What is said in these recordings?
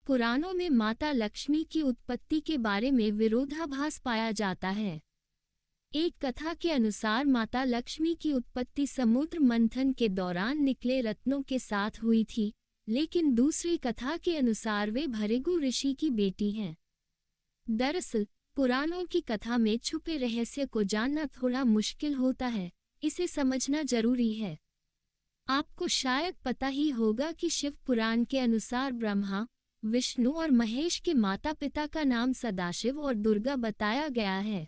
पुराणों में माता लक्ष्मी की उत्पत्ति के बारे में विरोधाभास पाया जाता है। एक कथा के अनुसार माता लक्ष्मी की उत्पत्ति समुद्र मंथन के दौरान निकले रत्नों के साथ हुई थी, लेकिन दूसरी कथा के अनुसार वे भृगु ऋषि की बेटी हैं। दरअसल पुराणों की कथा में छुपे रहस्य को जानना थोड़ा मुश्किल होता है, इसे समझना जरूरी है। आपको शायद पता ही होगा कि शिव पुराण के अनुसार ब्रह्मा, विष्णु और महेश के माता पिता का नाम सदाशिव और दुर्गा बताया गया है।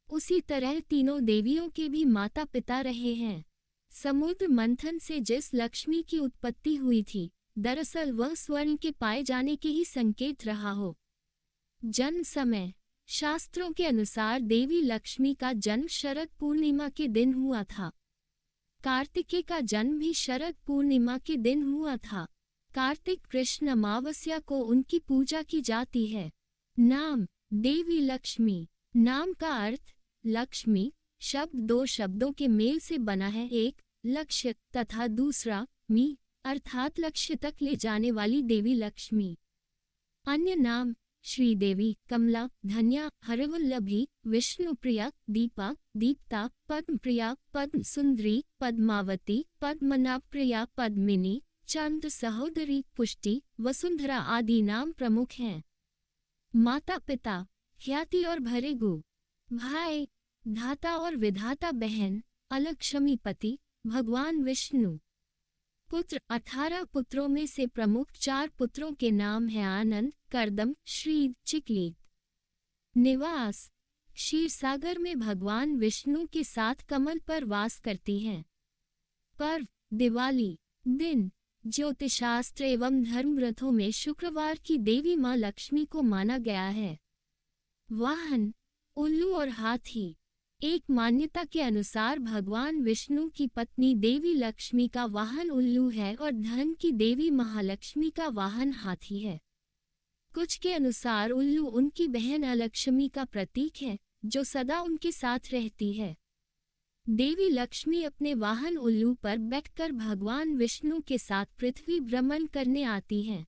उसी तरह तीनों देवियों के भी माता पिता रहे हैं। समुद्र मंथन से जिस लक्ष्मी की उत्पत्ति हुई थी, दरअसल वह स्वर्ण के पाए जाने के ही संकेत रहा हो। जन्म समय शास्त्रों के अनुसार देवी लक्ष्मी का जन्म शरद पूर्णिमा के दिन हुआ था। कार्तिकेय का जन्म भी शरद पूर्णिमा के दिन हुआ था। कार्तिक कृष्ण अमावस्या को उनकी पूजा की जाती है। नाम देवी लक्ष्मी। नाम का अर्थ लक्ष्मी शब्द दो शब्दों के मेल से बना है, एक लक्ष्य तथा दूसरा मी अर्थात लक्ष्य तक ले जाने वाली देवी लक्ष्मी। अन्य नाम श्रीदेवी, कमला, धन्या, हरवल्लभी, विष्णुप्रिया, दीपा, दीप्ता, पद्मप्रिया, पद्म सुंदरी, पद्मावती, पद्मनाभप्रिया, पद्मिनी, चंद्र सहोदरी, पुष्टि, वसुंधरा आदि नाम प्रमुख हैं। माता पिता ख्याति और भृगु। भाई धाता और विधाता बहन अलक्ष्मी पति भगवान विष्णु। पुत्र 18 पुत्रों में से प्रमुख 4 पुत्रों के नाम हैं आनंद, करदम, श्रीद, चिकलीत। निवास क्षीरसागर में भगवान विष्णु के साथ कमल पर वास करती हैं। पर्व दिवाली। दिन ज्योतिषशास्त्र एवं धर्म ग्रंथों में शुक्रवार की देवी मां लक्ष्मी को माना गया है। वाहन उल्लू और हाथी। एक मान्यता के अनुसार भगवान विष्णु की पत्नी देवी लक्ष्मी का वाहन उल्लू है और धन की देवी महालक्ष्मी का वाहन हाथी है। कुछ के अनुसार उल्लू उनकी बहन अलक्ष्मी का प्रतीक है, जो सदा उनके साथ रहती है। देवी लक्ष्मी अपने वाहन उल्लू पर बैठकर भगवान विष्णु के साथ पृथ्वी भ्रमण करने आती हैं।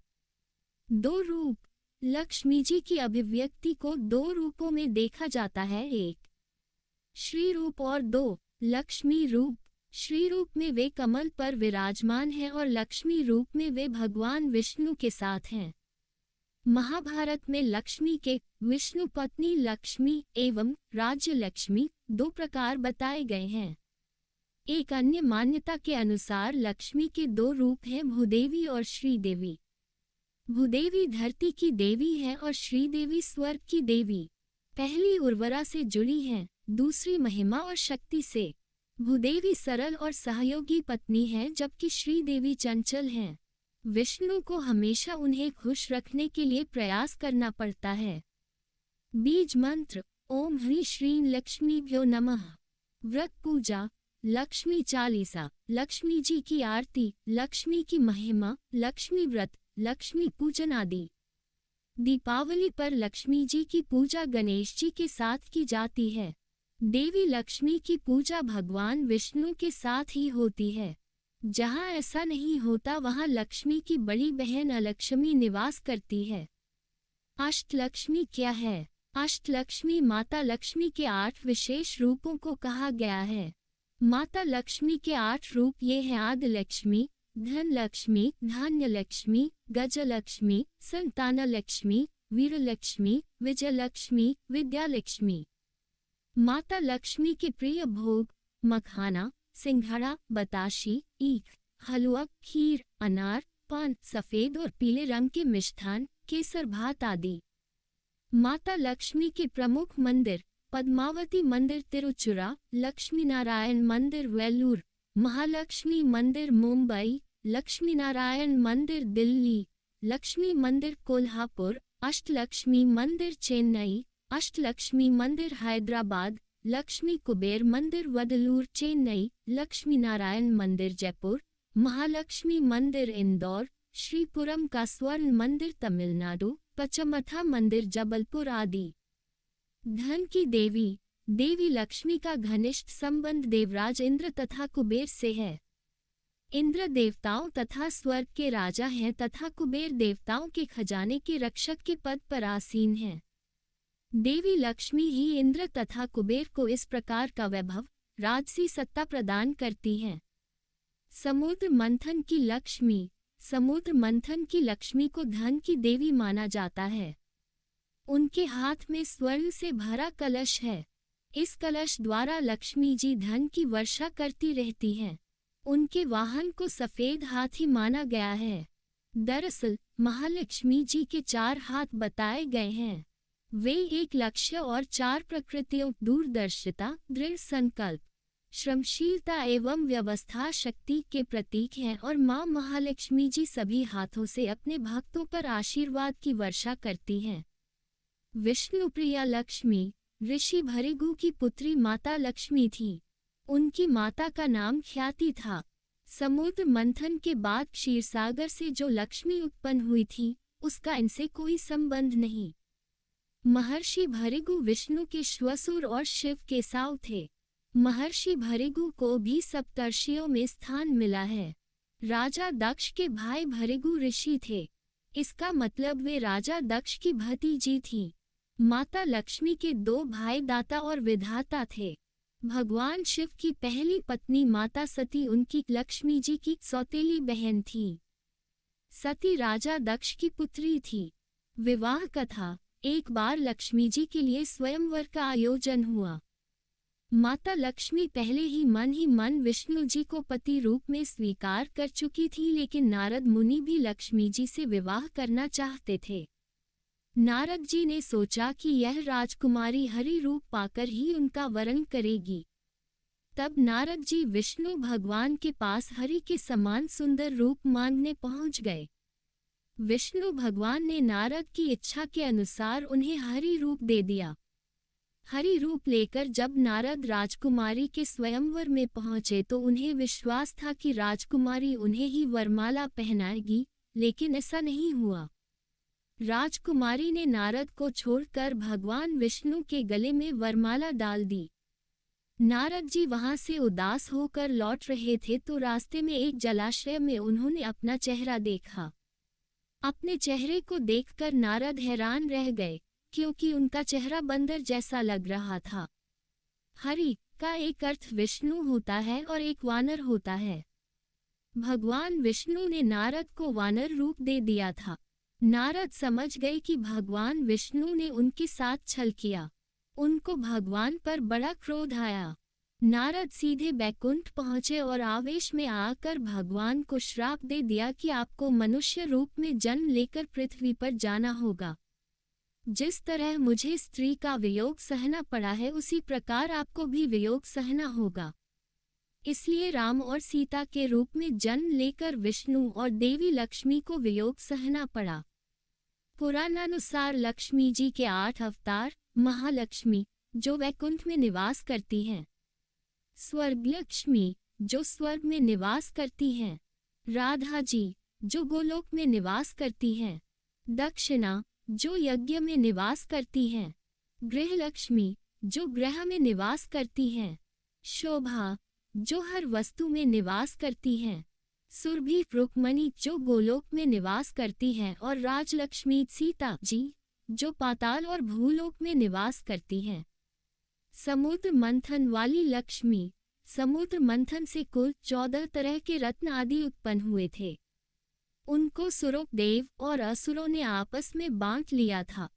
2 रूप। लक्ष्मी जी की अभिव्यक्ति को 2 रूपों में देखा जाता है, एक श्री रूप और 2 लक्ष्मी रूप। श्री रूप में वे कमल पर विराजमान हैं और लक्ष्मी रूप में वे भगवान विष्णु के साथ हैं। महाभारत में लक्ष्मी के विष्णु पत्नी लक्ष्मी एवं राज्य लक्ष्मी 2 प्रकार बताए गए हैं। एक अन्य मान्यता के अनुसार लक्ष्मी के 2 रूप हैं, भूदेवी और श्रीदेवी। भूदेवी धरती की देवी है और श्रीदेवी स्वर्ग की देवी। पहली उर्वरा से जुड़ी हैं, दूसरी महिमा और शक्ति से। भूदेवी सरल और सहयोगी पत्नी है, जबकि श्रीदेवी चंचल हैं। विष्णु को हमेशा उन्हें खुश रखने के लिए प्रयास करना पड़ता है। बीज मंत्र ओम ह्रीं श्रीं लक्ष्मीभ्यो नमः। व्रत पूजा लक्ष्मी चालीसा, लक्ष्मी जी की आरती, लक्ष्मी की महिमा, लक्ष्मी व्रत, लक्ष्मी पूजन आदि। दीपावली पर लक्ष्मी जी की पूजा गणेश जी के साथ की जाती है। देवी लक्ष्मी की पूजा भगवान विष्णु के साथ ही होती है। जहाँ ऐसा नहीं होता वहाँ लक्ष्मी की बड़ी बहन अलक्ष्मी निवास करती है। अष्टलक्ष्मी क्या है? अष्टलक्ष्मी माता लक्ष्मी के 8 विशेष रूपों को कहा गया है। माता लक्ष्मी के 8 रूप ये हैं: आदि लक्ष्मी, धन लक्ष्मी, धान्य लक्ष्मी, गज लक्ष्मी, संतान लक्ष्मी, वीर लक्ष्मी, विजय लक्ष्मी, विद्या लक्ष्मी। माता लक्ष्मी के प्रिय भोग मखाना, सिंघाड़ा, बताशी, ईख, हलवा, खीर, अनार, पान, सफेद और पीले रंग के मिष्ठान, केसर भात आदि। माता लक्ष्मी के प्रमुख मंदिर पद्मावती मंदिर तिरुचुरा, लक्ष्मी नारायण मंदिर वेल्लूर, महालक्ष्मी मंदिर मुंबई, लक्ष्मी नारायण मंदिर दिल्ली, लक्ष्मी मंदिर कोल्हापुर, अष्टलक्ष्मी मंदिर चेन्नई, अष्टलक्ष्मी मंदिर हैदराबाद, लक्ष्मी कुबेर मंदिर वडलूर चेन्नई, लक्ष्मी नारायण मंदिर जयपुर, महालक्ष्मी मंदिर इंदौर, श्रीपुरम का स्वर्ण मंदिर तमिलनाडु, पचमथा मंदिर जबलपुर आदि। धन की देवी देवी लक्ष्मी का घनिष्ठ संबंध देवराज इंद्र तथा कुबेर से है। इंद्र देवताओं तथा स्वर्ग के राजा हैं तथा कुबेर देवताओं के खजाने के रक्षक के पद पर आसीन हैं। देवी लक्ष्मी ही इंद्र तथा कुबेर को इस प्रकार का वैभव, राजसी सत्ता प्रदान करती हैं। समुद्र मंथन की लक्ष्मी। समुद्र मंथन की लक्ष्मी को धन की देवी माना जाता है। उनके हाथ में स्वर्ण से भरा कलश है। इस कलश द्वारा लक्ष्मी जी धन की वर्षा करती रहती हैं। उनके वाहन को सफेद हाथी माना गया है। दरअसल महालक्ष्मी जी के 4 हाथ बताए गए हैं। वे एक लक्ष्य और 4 प्रकृतियों दूरदर्शिता, दृढ़ संकल्प, श्रमशीलता एवं व्यवस्था शक्ति के प्रतीक हैं और मां महालक्ष्मी जी सभी हाथों से अपने भक्तों पर आशीर्वाद की वर्षा करती हैं। विष्णुप्रिया लक्ष्मी ऋषि भृगु की पुत्री माता लक्ष्मी थी। उनकी माता का नाम ख्याति था। समुद्र मंथन के बाद क्षीरसागर से जो लक्ष्मी उत्पन्न हुई थी, उसका इनसे कोई संबंध नहीं। महर्षि भृगु विष्णु के श्वसुर और शिव के साव थे। महर्षि भृगु को भी सप्तर्षियों में स्थान मिला है। राजा दक्ष के भाई भृगु ऋषि थे। इसका मतलब वे राजा दक्ष की भतीजी थी। माता लक्ष्मी के 2 भाई दाता और विधाता थे। भगवान शिव की पहली पत्नी माता सती उनकी लक्ष्मी जी की सौतेली बहन थी। सती राजा दक्ष की पुत्री थी। विवाह कथा। एक बार लक्ष्मी जी के लिए स्वयंवर का आयोजन हुआ। माता लक्ष्मी पहले ही मन विष्णु जी को पति रूप में स्वीकार कर चुकी थी, लेकिन नारद मुनि भी लक्ष्मी जी से विवाह करना चाहते थे। नारद जी ने सोचा कि यह राजकुमारी हरि रूप पाकर ही उनका वरण करेगी। तब नारद जी विष्णु भगवान के पास हरि के समान सुंदर रूप मांगने पहुंच गए। विष्णु भगवान ने नारद की इच्छा के अनुसार उन्हें हरि रूप दे दिया। हरि रूप लेकर जब नारद राजकुमारी के स्वयंवर में पहुंचे तो उन्हें विश्वास था कि राजकुमारी उन्हें ही वरमाला पहनाएगी, लेकिन ऐसा नहीं हुआ। राजकुमारी ने नारद को छोड़कर भगवान विष्णु के गले में वरमाला डाल दी। नारद जी वहां से उदास होकर लौट रहे थे तो रास्ते में एक जलाशय में उन्होंने अपना चेहरा देखा। अपने चेहरे को देखकर नारद हैरान रह गए, क्योंकि उनका चेहरा बंदर जैसा लग रहा था। हरि का एक अर्थ विष्णु होता है और एक वानर होता है। भगवान विष्णु ने नारद को वानर रूप दे दिया था। नारद समझ गए कि भगवान विष्णु ने उनके साथ छल किया। उनको भगवान पर बड़ा क्रोध आया। नारद सीधे बैकुंठ पहुंचे और आवेश में आकर भगवान को श्राप दे दिया कि आपको मनुष्य रूप में जन्म लेकर पृथ्वी पर जाना होगा। जिस तरह मुझे स्त्री का वियोग सहना पड़ा है, उसी प्रकार आपको भी वियोग सहना होगा। इसलिए राम और सीता के रूप में जन्म लेकर विष्णु और देवी लक्ष्मी को वियोग सहना पड़ा। पुराणानुसार लक्ष्मी जी के 8 अवतार। महालक्ष्मी, जो वैकुंठ में निवास करती हैं। स्वर्गलक्ष्मी, जो स्वर्ग में निवास करती हैं। राधा जी, जो गोलोक में निवास करती हैं। दक्षिणा, जो यज्ञ में निवास करती हैं। गृहलक्ष्मी, जो गृह में निवास करती हैं। शोभा, जो हर वस्तु में निवास करती हैं। सुरभि रुक्मणी, जो गोलोक में निवास करती हैं। और राजलक्ष्मी सीता जी, जो पाताल और भूलोक में निवास करती हैं। समुद्र मंथन वाली लक्ष्मी। समुद्र मंथन से कुल 14 तरह के रत्न आदि उत्पन्न हुए थे। उनको सुरों, देव और असुरों ने आपस में बांट लिया था।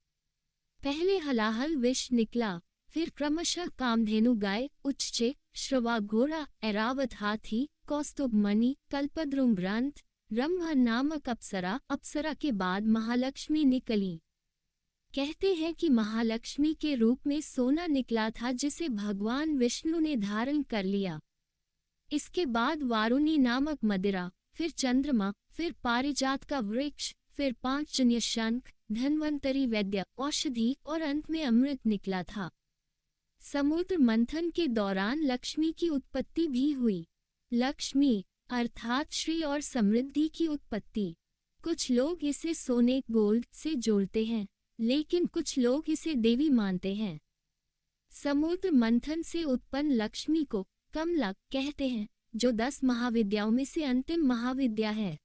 पहले हलाहल विष निकला, फिर क्रमशः कामधेनु गाय, उच्चे, श्रवा घोड़ा, ऐरावत हाथी, कौस्तुभ मणि, कल्पद्रुम ग्रंथ, रंभ नामक अप्सरा के बाद महालक्ष्मी निकली। कहते हैं कि महालक्ष्मी के रूप में सोना निकला था, जिसे भगवान विष्णु ने धारण कर लिया। इसके बाद वारुणी नामक मदिरा, फिर चंद्रमा, फिर पारिजात का वृक्ष, फिर पांचजन्य शंख, धन्वंतरी वैद्य, औषधि और अंत में अमृत निकला था। समुद्र मंथन के दौरान लक्ष्मी की उत्पत्ति भी हुई। लक्ष्मी अर्थात श्री और समृद्धि की उत्पत्ति। कुछ लोग इसे सोने गोल्ड से जोड़ते हैं, लेकिन कुछ लोग इसे देवी मानते हैं। समुद्र मंथन से उत्पन्न लक्ष्मी को कमला कहते हैं, जो 10 महाविद्याओं में से अंतिम महाविद्या है।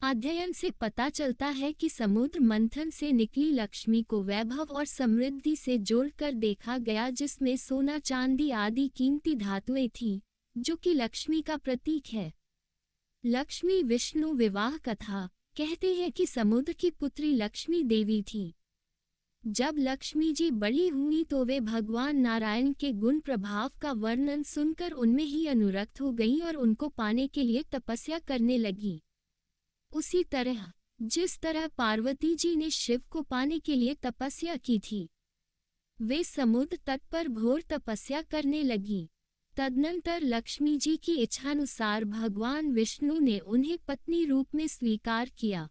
अध्ययन से पता चलता है कि समुद्र मंथन से निकली लक्ष्मी को वैभव और समृद्धि से जोड़कर देखा गया, जिसमें सोना, चांदी आदि कीमती धातुएं थीं, जो कि लक्ष्मी का प्रतीक है। लक्ष्मी विष्णु विवाह कथा कहते हैं कि समुद्र की पुत्री लक्ष्मी देवी थी। जब लक्ष्मी जी बड़ी हुई तो वे भगवान नारायण के गुण प्रभाव का वर्णन सुनकर उनमें ही अनुरक्त हो गईं और उनको पाने के लिए तपस्या करने लगीं। उसी तरह जिस तरह पार्वती जी ने शिव को पाने के लिए तपस्या की थी, वे समुद्र तट पर घोर तपस्या करने लगीं। तदनंतर लक्ष्मी जी की इच्छानुसार भगवान विष्णु ने उन्हें पत्नी रूप में स्वीकार किया।